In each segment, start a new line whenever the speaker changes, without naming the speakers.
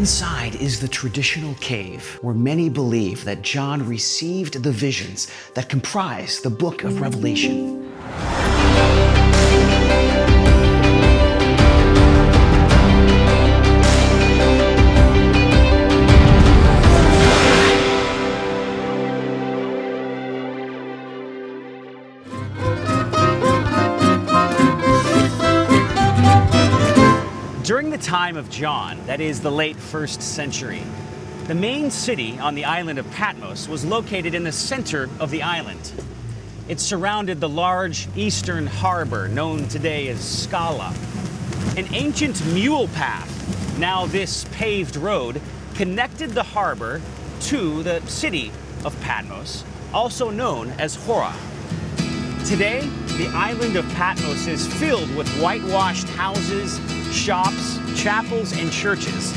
inside is the traditional cave where many believe that John received the visions that comprise the book of Revelation.
During the time of John, that is the late 1st century, the main city on the island of Patmos was located in the center of the island. It surrounded the large eastern harbor known today as Scala. An ancient mule path, now this paved road, connected the harbor to the city of Patmos, also known as Hora. Today, the island of Patmos is filled with whitewashed houses, shops, chapels, and churches.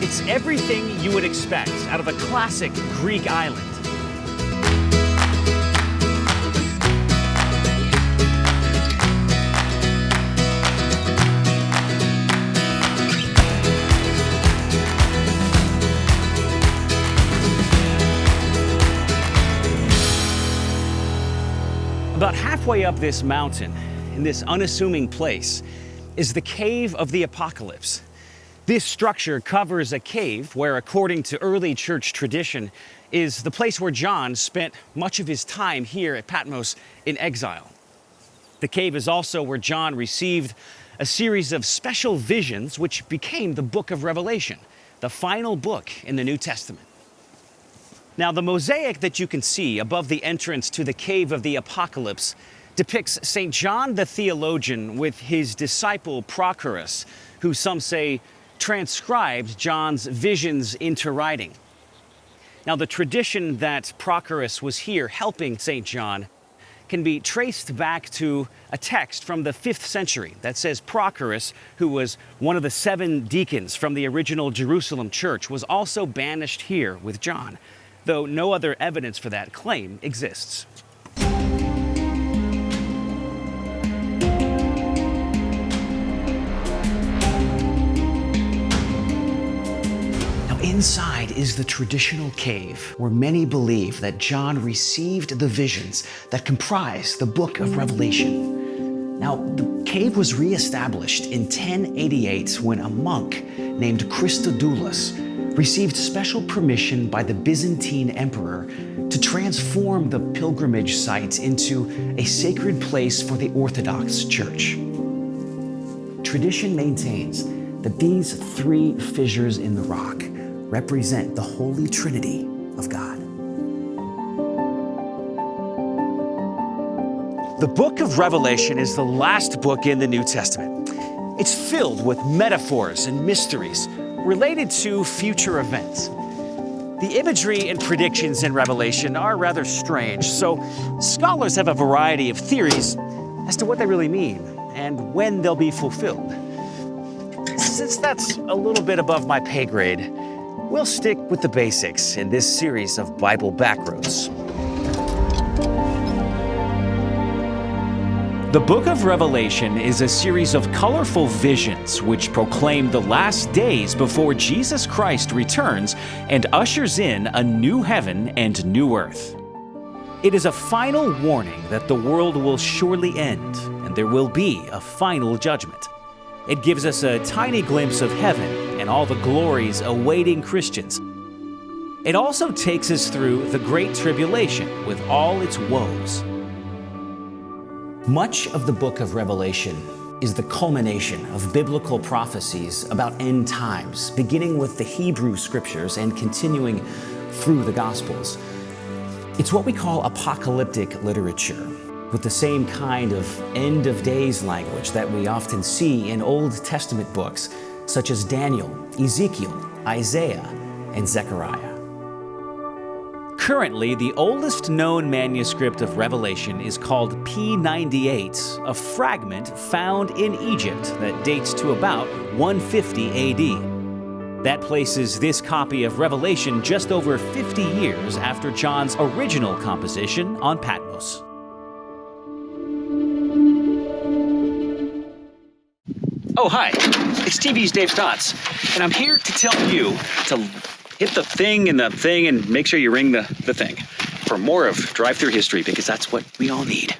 It's everything you would expect out of a classic Greek island. About halfway up this mountain, in this unassuming place, is the Cave of the Apocalypse. This structure covers a cave where, according to early church tradition, is the place where John spent much of his time here at Patmos in exile. The cave is also where John received a series of special visions which became the book of Revelation, the final book in the New Testament. Now, the mosaic that you can see above the entrance to the Cave of the Apocalypse depicts St. John the theologian with his disciple Prochorus, who some say transcribed John's visions into writing. Now, the tradition that Prochorus was here helping St. John can be traced back to a text from the 5th century that says Prochorus, who was one of the 7 deacons from the original Jerusalem church, was also banished here with John, though no other evidence for that claim exists.
Inside is the traditional cave where many believe that John received the visions that comprise the book of Revelation. Now, the cave was reestablished in 1088 when a monk named Christodoulos received special permission by the Byzantine emperor to transform the pilgrimage site into a sacred place for the Orthodox Church. Tradition maintains that these 3 fissures in the rock represent the Holy Trinity of God.
The book of Revelation is the last book in the New Testament. It's filled with metaphors and mysteries related to future events. The imagery and predictions in Revelation are rather strange, so scholars have a variety of theories as to what they really mean and when they'll be fulfilled. Since that's a little bit above my pay grade, we'll stick with the basics in this series of Bible Backroads. The book of Revelation is a series of colorful visions which proclaim the last days before Jesus Christ returns and ushers in a new heaven and new earth. It is a final warning that the world will surely end and there will be a final judgment. It gives us a tiny glimpse of heaven and all the glories awaiting Christians. It also takes us through the Great Tribulation with all its woes.
Much of the book of Revelation is the culmination of biblical prophecies about end times, beginning with the Hebrew scriptures and continuing through the Gospels. It's what we call apocalyptic literature, with the same kind of end-of-days language that we often see in Old Testament books, such as Daniel, Ezekiel, Isaiah, and Zechariah.
Currently, the oldest known manuscript of Revelation is called P98, a fragment found in Egypt that dates to about 150 AD. That places this copy of Revelation just over 50 years after John's original composition on Patmos. Oh, hi. It's TV's Dave Stotts, and I'm here to tell you to hit the thing and make sure you ring the thing for more of drive-through history, because that's what we all need.